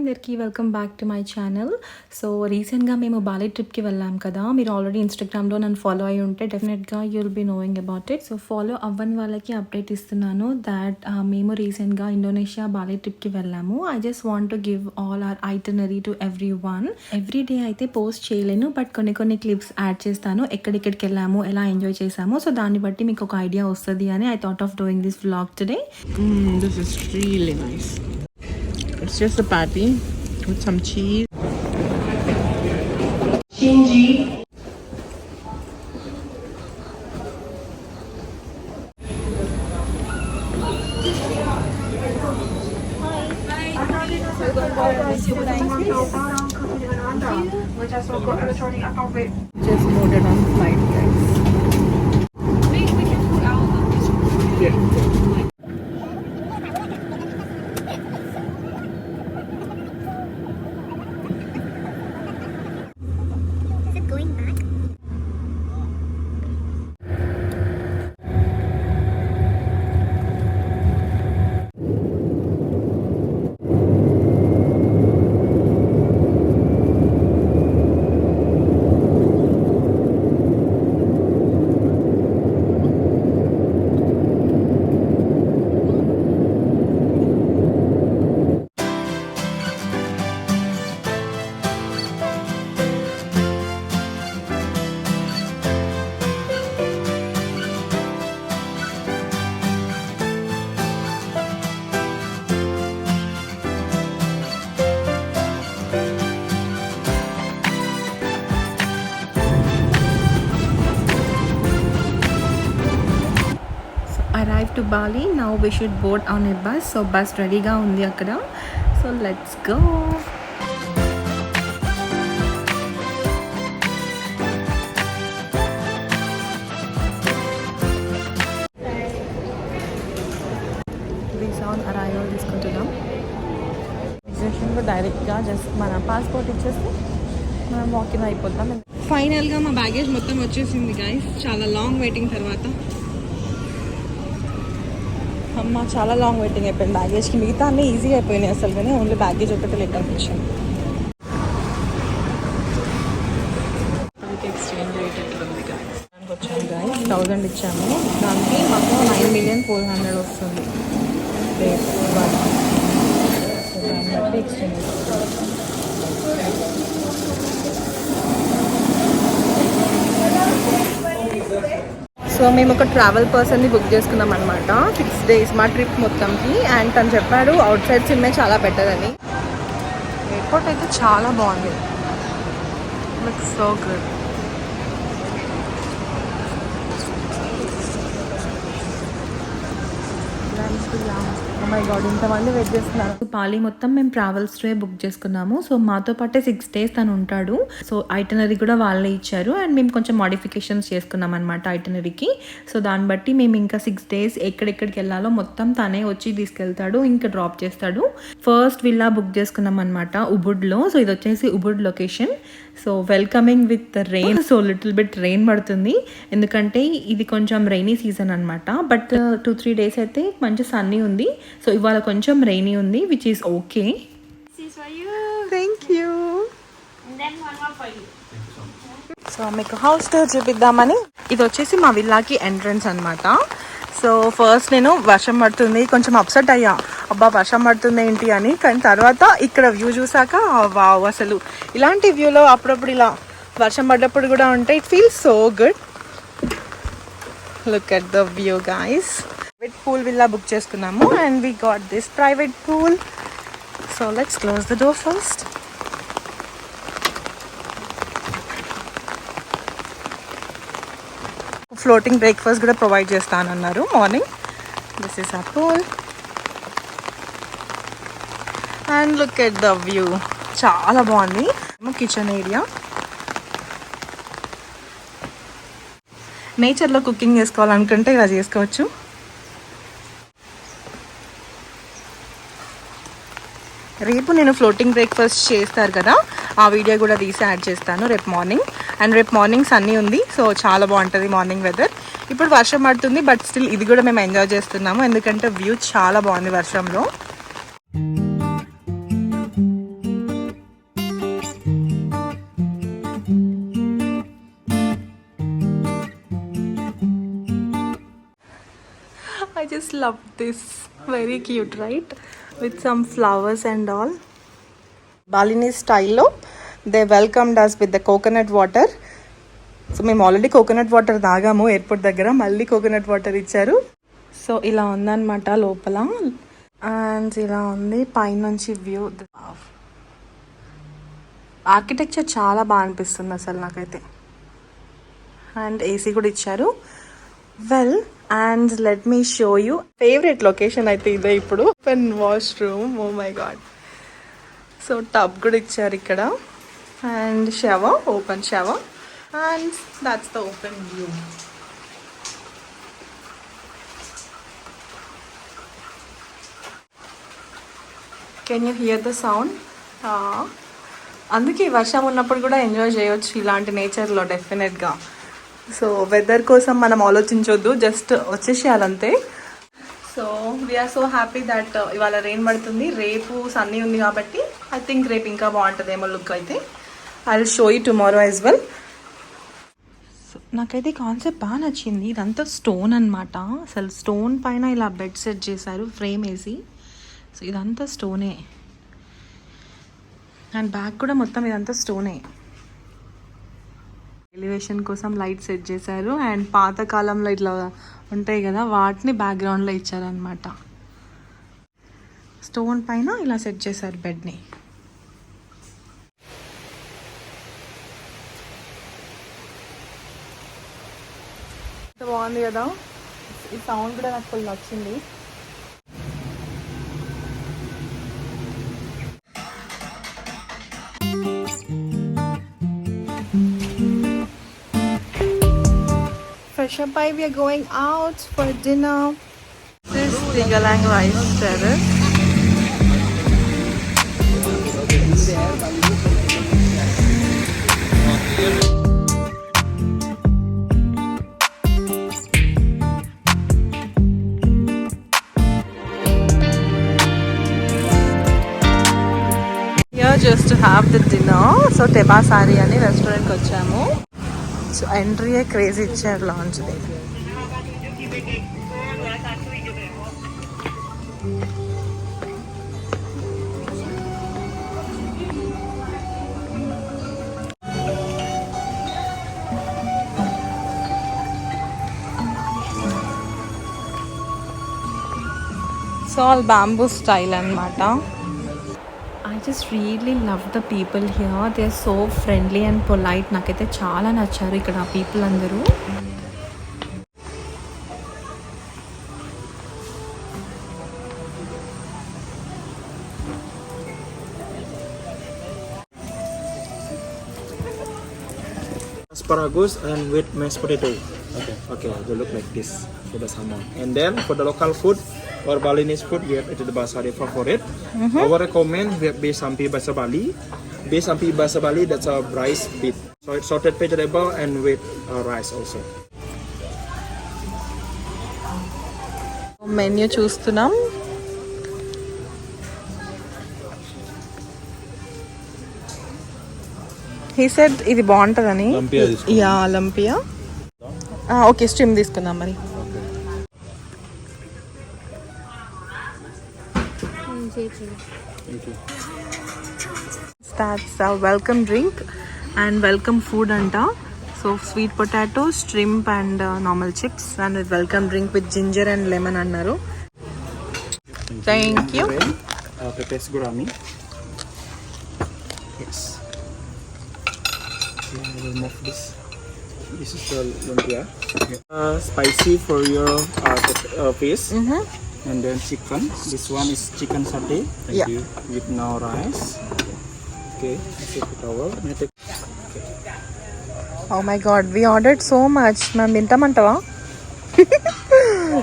అందరికీ welcome back to my channel. So రీసెంట్గా మేము బాలి ట్రిప్కి వెళ్ళాం కదా. మీరు ఆల్రెడీ ఇన్స్టాగ్రామ్లో నన్ను ఫాలో అయ్యి ఉంటే డెఫినెట్గా you'll be knowing about it. So follow అవ్వని వాళ్ళకి అప్డేట్ ఇస్తున్నాను దాట్ మేము రీసెంట్గా ఇండోనేషియా బాలి ట్రిప్కి వెళ్ళాము. I just want to give all our itinerary to everyone. Every day అయితే పోస్ట్ చేయలేను, బట్ కొన్ని క్లిప్స్ యాడ్ చేస్తాను, ఎక్కడికి వెళ్ళాము, ఎలా ఎంజాయ్ చేసాము. సో దాన్ని బట్టి మీకు ఒక ఐడియా వస్తుంది అని I thought of doing this vlog today. This is really nice. It's just a patty with some cheese. Shinji. Just loaded on flight, guys. Yeah. Arrived to Bali. Now we should board on a bus. So bus రెడీగా ఉంది అక్కడ. So let's go. Visa on arrival తీసుకుంటున్నాం. రిజర్వేషన్లో డైరెక్ట్గా just మన passport ఇచ్చేస్తే మనం walking అయిపోతాం. ఫైనల్గా మా బ్యాగేజ్ మొత్తం వచ్చేసింది గైస్, చాలా లాంగ్ వెయిటింగ్ తర్వాత. అమ్మ చాలా లాంగ్ వెయిటింగ్ అయిపోయింది బ్యాగేజ్కి. మిగతా అన్నీ ఈజీగా అయిపోయినాయి అసలు, కానీ ఓన్లీ బ్యాగేజ్ ఒకటి లేట్ అనిపించింది. ఎక్స్చేంజ్ రేట్ ఎట్లుంది గైస్? దానికి వచ్చాము గైస్, 1000 ఇచ్చాము, దానికి మాకు 9,400,000 వస్తుంది రేట్. సో దాన్ని బట్టి ఎక్స్చేంజ్ సో మేము ఒక ట్రావెల్ పర్సన్ని బుక్ చేసుకున్నాం అనమాట. 6 days మా ట్రిప్ మొత్తంకి. అండ్ తను చెప్పాడు అవుట్ సైడ్ సినిమా చాలా బెటర్ అని. ఎయిర్పోర్ట్ అయితే చాలా బాగుంది, looks so good. My God, ఇంతమంది వెయిట్ చేస్తున్నారు. పాలి మొత్తం మేము ట్రావెల్స్ డే బుక్ చేసుకున్నాము. సో మాతో పాటే 6 days తను ఉంటాడు. సో ఐటనరీ కూడా వాళ్ళే ఇచ్చారు. అండ్ మేము కొంచెం మాడిఫికేషన్స్ చేసుకున్నాం అనమాట ఐటనరీకి. సో దాన్ని బట్టి మేము ఇంకా 6 days ఎక్కడెక్కడికి వెళ్ళాలో మొత్తం తనే వచ్చి తీసుకెళ్తాడు, ఇంకా డ్రాప్ చేస్తాడు. ఫస్ట్ విల్లా బుక్ చేసుకున్నాం అనమాట ఉబుడ్లో. సో ఇది వచ్చేసి Ubud location. So welcoming with rain. So little bit rain పడుతుంది, ఎందుకంటే ఇది కొంచెం రైనీ సీజన్ అనమాట. బట్ 2-3 days అయితే మంచి సన్నీ ఉంది. సో ఇవాళ కొంచెం రైనీ ఉంది, which is okay. Thank you. So మీకు హౌస్ టూర్ చూపిద్దామని. ఇది వచ్చేసి మా విల్లాకి ఎంట్రన్స్ అనమాట. సో ఫస్ట్ నేను వర్షం పడుతుంది కొంచెం అప్సెట్ అయ్యా, అబ్బా వర్షం పడుతుంది ఏంటి అని. కానీ తర్వాత ఇక్కడ వ్యూ చూసాక వావ్, అసలు ఇలాంటి వ్యూలో అప్పుడప్పుడు ఇలా వర్షం పడ్డప్పుడు కూడా ఉంటే it feels so good. Look at the view guys. Private pool villa book చేసుకున్నాము and we got this private pool. So let's close the door first. Floating breakfast కూడా ప్రొవైడ్ చేస్తానన్నారు morning. This is our pool and look at the view, చాలా బాగుంది. Kitchen area, నేచర్లో cooking చేసుకోవాలనుకుంటే ఇలా చేసుకోవచ్చు. రేపు నేను ఫ్లోటింగ్ బ్రేక్ఫాస్ట్ చేస్తారు కదా, ఆ వీడియో కూడా తీసి యాడ్ చేస్తాను రేపు మార్నింగ్. అండ్ రేపు మార్నింగ్ సన్నీ ఉంది, సో చాలా బాగుంటుంది మార్నింగ్ వెదర్. ఇప్పుడు వర్షం పడుతుంది, బట్ స్టిల్ ఇది కూడా మేము ఎంజాయ్ చేస్తున్నాము, ఎందుకంటే వ్యూ చాలా బాగుంది వర్షంలో. just love this. Very cute, right? With some flowers and all. Balinese style, they welcomed us with the coconut water. So మేము ఆల్రెడీ కోకోనట్ వాటర్ తాగాము ఎయిర్పోర్ట్ దగ్గర, మళ్ళీ కోకోనట్ వాటర్ ఇచ్చారు. సో ఇలా ఉందన్నమాట లోపల. అండ్ ఇలా ఉంది పైనుంచి వ్యూ. ఆర్కిటెక్చర్ చాలా బాగా అనిపిస్తుంది అసలు నాకైతే. అండ్ ఏసీ కూడా ఇచ్చారు. Well, and let me show you favourite location అయితే ఇదే ఇప్పుడు. Open washroom. Oh my God. So tub కూడా ఇచ్చారు ఇక్కడ. And shower, open shower. And that's the open view. Can you hear the sound? అందుకే వర్షం ఉన్నప్పుడు కూడా ఎంజాయ్ చేయొచ్చు ఇలాంటి నేచర్లో డెఫినెట్గా. సో వెదర్ కోసం మనం ఆలోచించొద్దు, జస్ట్ వచ్చేసేయాలంతే. So we are so happy that ఇవాళ రెయిన్ పడుతుంది, రేపు సన్నీ ఉంది కాబట్టి ఐ థింక్ రేపు ఇంకా బాగుంటుందేమో లుక్ అయితే. I will show you tomorrow as well. నాకైతే కాన్సెప్ట్ బాగా నచ్చింది. ఇదంతా స్టోన్ అనమాట. అసలు స్టోన్ పైన ఇలా బెడ్ సెట్ చేశారు ఫ్రేమ్ వేసి. సో ఇదంతా స్టోనే. అండ్ బ్యాక్ కూడా మొత్తం ఇదంతా స్టోనే. ఎలివేషన్ కోసం లైట్ సెట్ చేశారు. అండ్ పాతకాలంలో ఇట్లా ఉంటాయి కదా, వాటిని బ్యాక్గ్రౌండ్లో ఇచ్చారనమాట. స్టోన్ పైన ఇలా సెట్ చేశారు బెడ్ని. బాగుంది కదా. ఈ సౌండ్ కూడా నాకు ఫుల్ నచ్చింది. Fresh up, we are going out for dinner. This is Tigalang Rice Terrace. Just to have the dinner. So Tebasari అని రెస్టారెంట్కి వచ్చాము. సో ఎంట్రీయే క్రేజీ ఇచ్చారు లాంచ్ది. సో ఆల్ బ్యాంబూ స్టైల్ అన్నమాట. I just really love the people here. They are so friendly and polite. నాకైతే చాలా నచ్చారు ఇక్కడ people అందరూ. Asparagus and with mashed potato. Okay, they look like this for the salmon. And then for the local food or Balinese food, we have the Basari favorite. Our recommend we have Besampi Bahasa Bali. Besampi Bahasa Bali, that's a rice bit. So it's salted vegetable and with rice also. Menu చూస్తున్నాం. He said ఇది బాగుంటుందని. Yeah, లంపియా. Okay, stream తీసుకుందాం మరి. That's a welcome drink and welcome food anta. So sweet potato, shrimp and normal chips and a welcome drink with ginger and lemon annaru. Thank you. Pepes gurami. Yes. Remove this. This is the lumpia. Spicy for your fish. And then chicken. This one is chicken satay. Thank you. With no rice. Okay. Take it over. Okay. Oh my god, we ordered so much. మేము తింటామంటావా?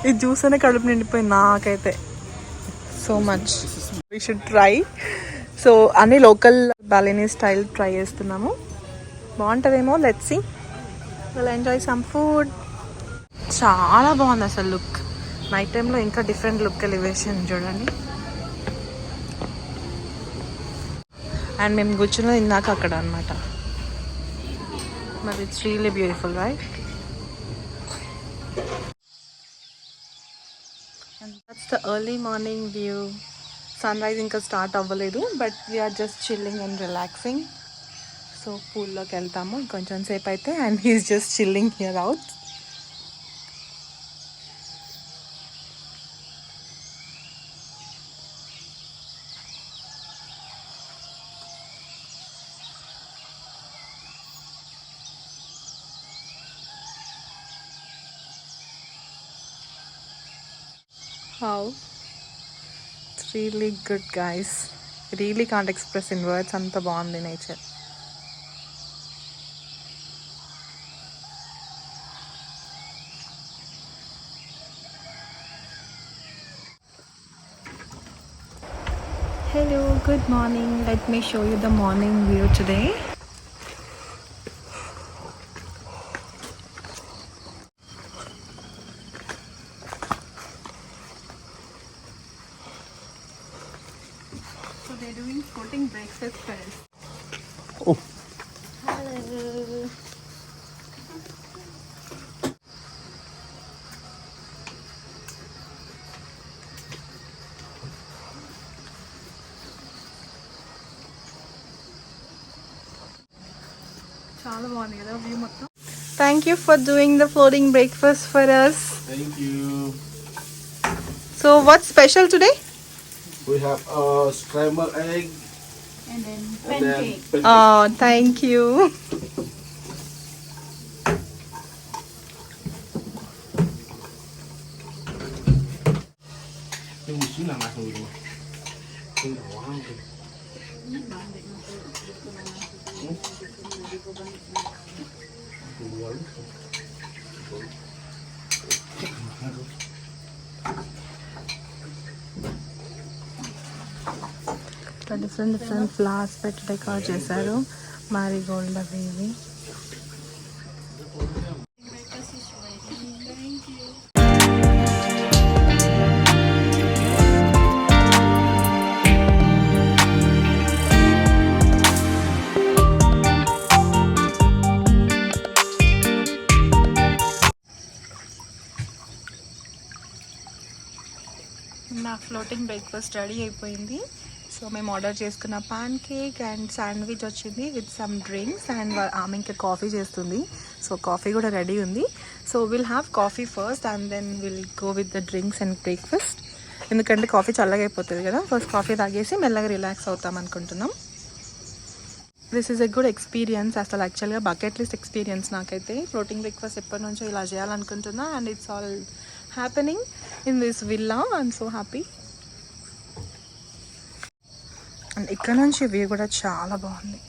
ఈ juice అనే కడుపు నిండిపోయింది నాకైతే. So much. We should try. So అన్ని local Balinese style try చేస్తున్నాము. బాగుంటుందేమో, let's see. Will enjoy some food. చాలా బాగుంది అసలు లుక్. నైట్ టైంలో ఇంకా డిఫరెంట్ లుక్ ఎలివేషన్ చూడండి. అండ్ మేము కూర్చున్నది ఇందాక అక్కడ అనమాట. మరి it's really beautiful, right? The early morning view. Sunrise ఇంకా స్టార్ట్ అవ్వలేదు, but we are just chilling and relaxing. So పూల్లోకి వెళ్తాము కొంచెం సేపు అయితే, and he is just chilling here out. Wow, it's really good, guys. Really can't express in words. Anta bond in nature. Hello, good morning. Let me show you the morning view today. So they're doing floating breakfast for us. Oh. Hello. చాలా బాగుంది కదా view మొత్తం. Thank you for doing the floating breakfast for us. Thank you. So what's special today? We have scrambled egg And then and pancake. then Oh, thank you. Nhưng mà chính là mặt người mà. Nhưng mà wow. Different flowers పెట్టి decorate చేశారు. Marigold అవి ఇవి. నా floating breakfast ready అయిపోయింది. So మేము order చేసుకున్న pancake and sandwich వచ్చింది with some drinks, and ఆమె ఇంకా కాఫీ చేస్తుంది. సో కాఫీ కూడా రెడీ ఉంది. So will have coffee first and then will go with the drinks and breakfast. ఎందుకంటే కాఫీ చల్లగా అయిపోతుంది కదా. ఫస్ట్ కాఫీ తాగేసి మెల్లగా రిలాక్స్ అవుతాం అనుకుంటున్నాం. This is a good experience. అసలు యాక్చువల్గా బకెట్ లిస్ట్ ఎక్స్పీరియన్స్ నాకైతే. ఫ్లోటింగ్ బ్రేక్ఫాస్ట్ ఎప్పటి నుంచో ఇలా చేయాలనుకుంటున్నా, and it's all happening in this villa. I'm so happy. And ఇక్కడ నుంచి వ్యూ కూడా చాలా బాగుంది.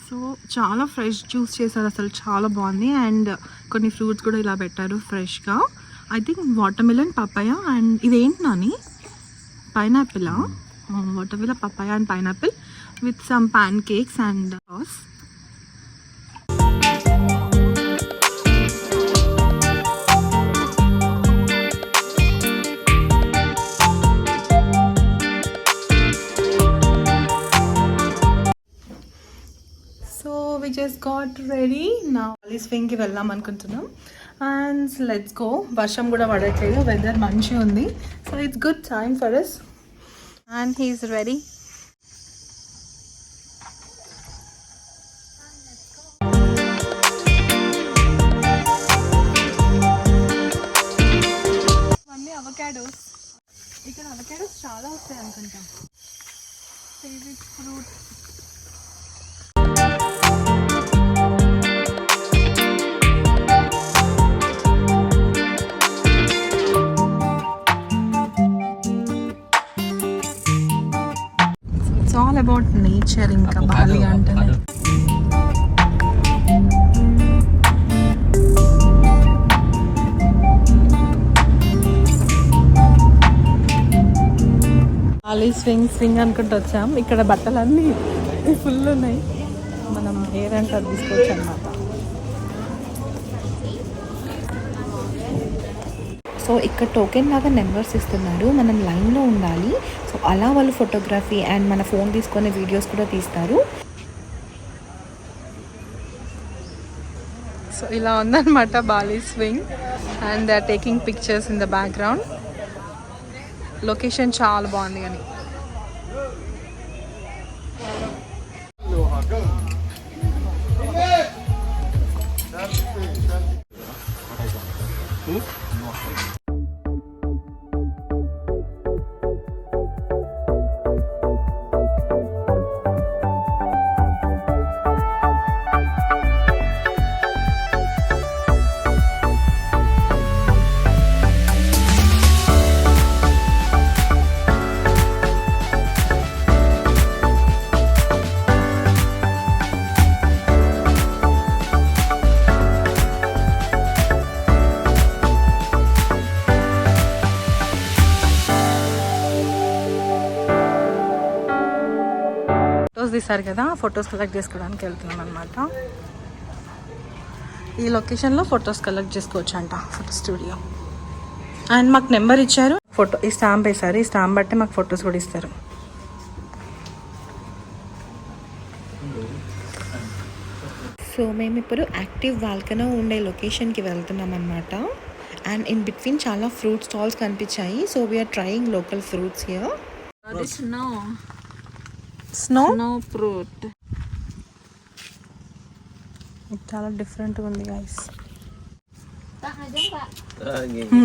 సో చాలా ఫ్రెష్ జ్యూస్ చేశారు, అసలు చాలా బాగుంది. అండ్ కొన్ని ఫ్రూట్స్ కూడా ఇలా పెట్టారు ఫ్రెష్గా. I think watermelon, papaya, and ఇదేంటి Nani, pineapple. Watermelon, papaya and pineapple with some pancakes and sauce. So we just got ready. నా స్వింగ్కి వెళ్దాం అనుకుంటున్నాం. And let's go. వర్షం కూడా పడట్లేదు, వెదర్ మంచిగా ఉంది. So it's good time for us. And he is ready. అన్నీ అవకాడోస్. ఇక్కడ అవకాడోస్ చాలా వస్తాయి అనుకుంటా. Favourite fruit. It's all about nature ఇంకా బాలి అంటేనే. బాలి స్వింగ్ అనుకుంటూ వచ్చాం. ఇక్కడ బట్టలన్నీ ఫుల్ ఉన్నాయి. మనం హెయిర్ అంటే అది తీసుకోవచ్చు అన్నమాట. సో ఇక్కడ టోకెన్ లాగా నెంబర్స్ ఇస్తున్నారు, మనం లైన్లో ఉండాలి. సో అలా వాళ్ళు ఫోటోగ్రఫీ అండ్ మన ఫోన్ తీసుకునే వీడియోస్ కూడా తీస్తారు. సో ఇలా ఉందన్నమాట Bali swing and they are taking pictures in the background. Location చాలా బాగుంది కానీ. ఫొటోస్ తీశారు కదా, ఫొటోస్ కలెక్ట్ చేసుకోవడానికి వెళ్తున్నాం అనమాట. ఈ లొకేషన్లో ఫొటోస్ కలెక్ట్ చేసుకోవచ్చు అంట, ఫోటో స్టూడియో. అండ్ మాకు నెంబర్ ఇచ్చారు, ఫోటో ఈ స్టాంప్ వేశారు, ఈ స్టాంప్ బట్టి మాకు ఫొటోస్ కూడా ఇస్తారు. సో మేము ఇప్పుడు యాక్టివ్ వాల్కనో ఉండే లొకేషన్కి వెళ్తున్నాం అనమాట. అండ్ ఇన్ బిట్వీన్ చాలా ఫ్రూట్ స్టాల్స్ కనిపించాయి. So we are trying local fruits here. Snow fruit చాలా డిఫరెంట్గా ఉంది గైస్.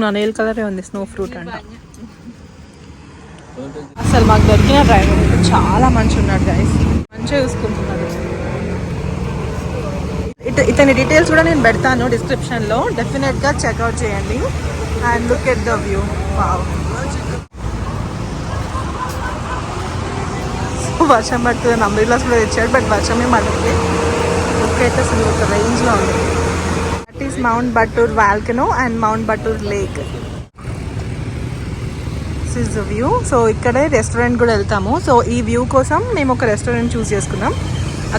నా నెయిల్ కలరే ఉంది, స్నో ఫ్రూట్ అంట. అసలు మాకు దొరికిన డ్రైవర్ అయితే చాలా మంచి ఉన్నాడు గైస్, మంచిగా చూసుకుంటున్నాడు. ఇతని డీటెయిల్స్ కూడా నేను పెడతాను డిస్క్రిప్షన్లో, డెఫినెట్గా చెక్అవుట్ చేయండి. And look at the view. Wow, వర్షం పడుతుంది, అంబ్రెల్లాస్ కూడా తెచ్చాడు, బట్ వర్షమే పడుతుంది. లుక్ అయితే అసలు ఒక రేంజ్లో ఉంది. That is Mount Batur volcano and Mount Batur lake. This is the view. So ఇక్కడే రెస్టారెంట్ కూడా వెళ్తాము. సో ఈ వ్యూ కోసం మేము ఒక రెస్టారెంట్ చూస్ చేసుకున్నాం,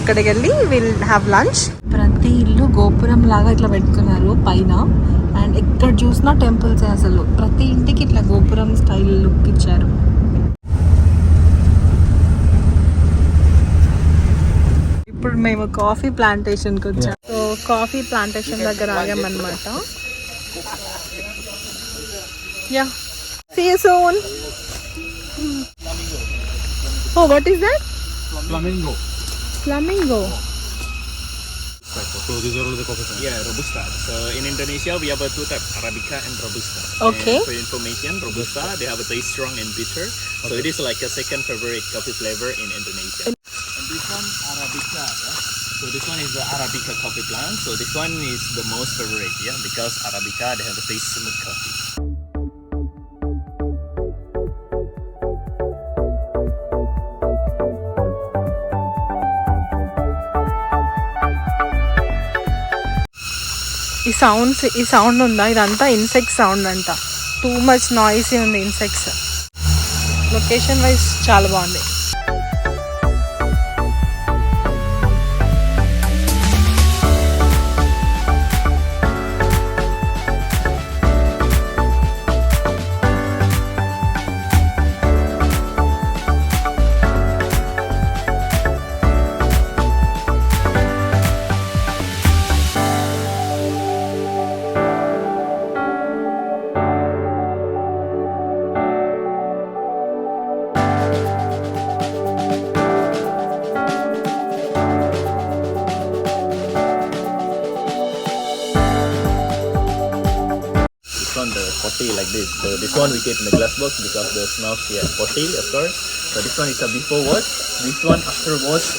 అక్కడికి వెళ్ళి విల్ హ్యావ్ లంచ్. ప్రతి ఇల్లు గోపురం లాగా ఇట్లా పెట్టుకున్నారు పైన, అండ్ ఎక్కడ చూసినా టెంపుల్స్. అసలు ప్రతి ఇంటికి ఇట్లా గోపురం స్టైల్ లుక్ ఇచ్చారు. ఇప్పుడు మేము కాఫీ ప్లాంటేషన్కి వచ్చాం. సో కాఫీ ప్లాంటేషన్ దగ్గర ఆగామన్నమాట. Yeah, see you soon. Oh, what is that? Flamingo. Flamingo. So these are all the coffee plants. Yeah, Robusta. So in Indonesia we have two types, Arabica and Robusta. Okay. And for information, Robusta they have a taste strong and bitter. So it is like a second favorite coffee flavor in Indonesia. And this one Arabica, yeah. So this one is the Arabica coffee plant. So this one is the most favorite, yeah, because Arabica they have a taste smooth coffee. ఈ sound ఉందా, ఇదంతా insect sound అంట. Too much noisy ఉంది insects. Location wise చాలా బాగుంది. Like this. So this one we keep in the glass box because the smells here potty, of course. So this one is a before wash. This one after wash.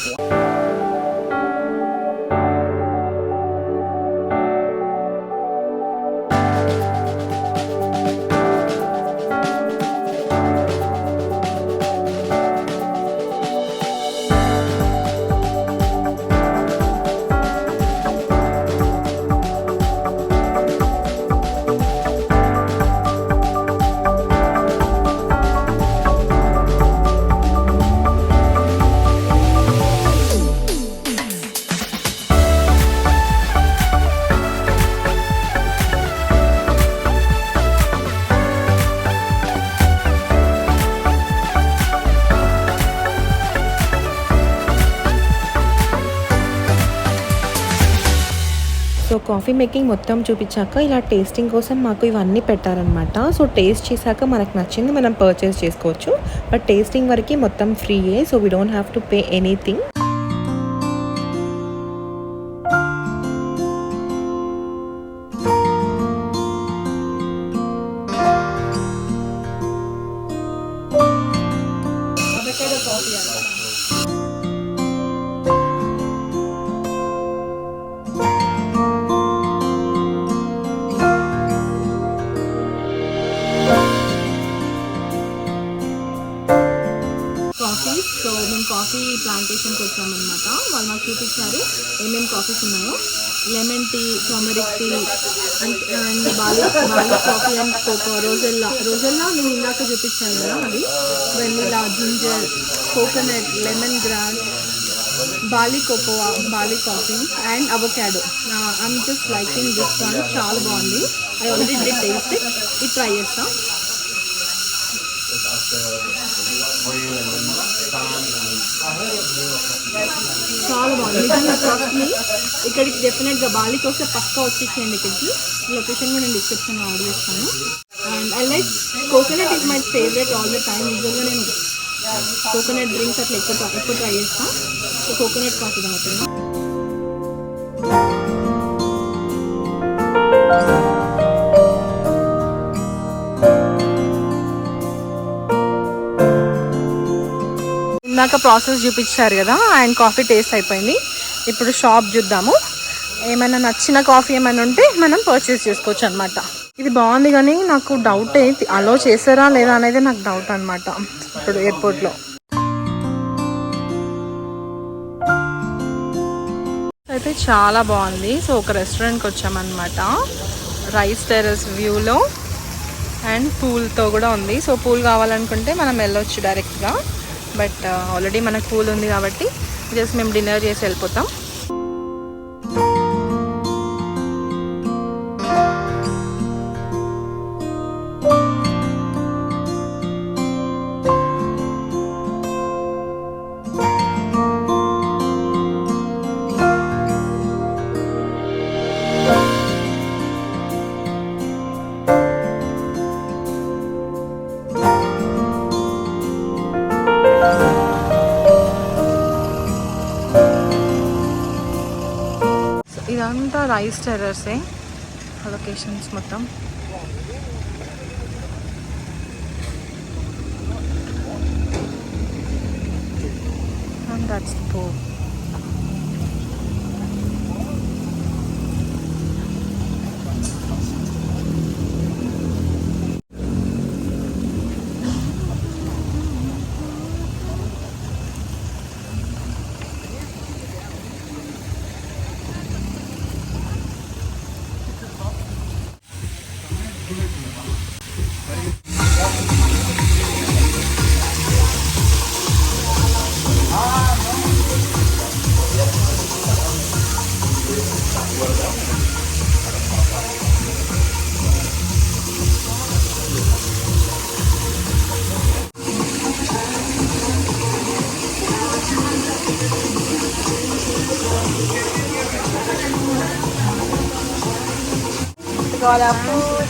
So coffee making మొత్తం చూపించాక ఇలా tasting కోసం మాకు ఇవన్నీ పెట్టారనమాట. So taste చేశాక మనకు నచ్చింది మనం పర్చేస్ చేసుకోవచ్చు. బట్ టేస్టింగ్ వరకు మొత్తం ఫ్రీయే. So we don't have to pay anything. Coffee. So మేము కాఫీ ప్లాంటేషన్కి వచ్చామన్నమాట. వాళ్ళు మాకు చూపించారు ఏమేమి కాఫీస్ ఉన్నాయో. Lemon tea, turmeric tea and Bali coffee and cocoa, rosella నేను ఇందాక చూపించాను కదా, అది vanilla, ginger, coconut, lemongrass, Bali cocoa, Bali coffee and avocado. I'm just liking this one. చాలా బాగుంది. I already did taste it. ఇది try చేస్తాం. చాలా బాగుంది నిజంగా. ట్రస్ట్ మీ, ఇక్కడికి డెఫినెట్గా బాలికి వస్తే పక్కా వచ్చేసేయండి ఇక్కడికి. లొకేషన్ కూడా నేను డిస్క్రిప్షన్లో యాడ్ చేస్తాను. And I like coconut is my favourite all the time. యూజువల్గా నేను కోకోనట్ డ్రింక్స్ అట్లా ఎక్కువ ట్రై చేస్తాను. సో కోకోనట్ కాఫీ తాగుతున్నాను. ఇందాక ప్రాసెస్ చూపించారు కదా, అండ్ కాఫీ టేస్ట్ అయిపోయింది. ఇప్పుడు షాప్ చూద్దాము. ఏమైనా నచ్చిన కాఫీ ఏమైనా ఉంటే మనం పర్చేస్ చేసుకోవచ్చు అనమాట. ఇది బాగుంది కానీ నాకు డౌట్ అలో చేస్తారా లేదా అనేది నాకు డౌట్ అనమాట. ఇప్పుడు ఎయిర్పోర్ట్లో అయితే చాలా బాగుంది. సో ఒక రెస్టారెంట్కి వచ్చామన్నమాట. రైస్ టెర్రస్ వ్యూలో అండ్ పూల్తో కూడా ఉంది. సో పూల్ కావాలనుకుంటే మనం వెళ్ళొచ్చు డైరెక్ట్గా. బట్ ఆల్రెడీ మనకు పూల్ ఉంది కాబట్టి జస్ట్ మేము డిన్నర్ చేసి వెళ్ళిపోతాం. ఇదంతా రైస్ టెర్రసే లొకేషన్స్ మొత్తం. And that's the pool. Got our food.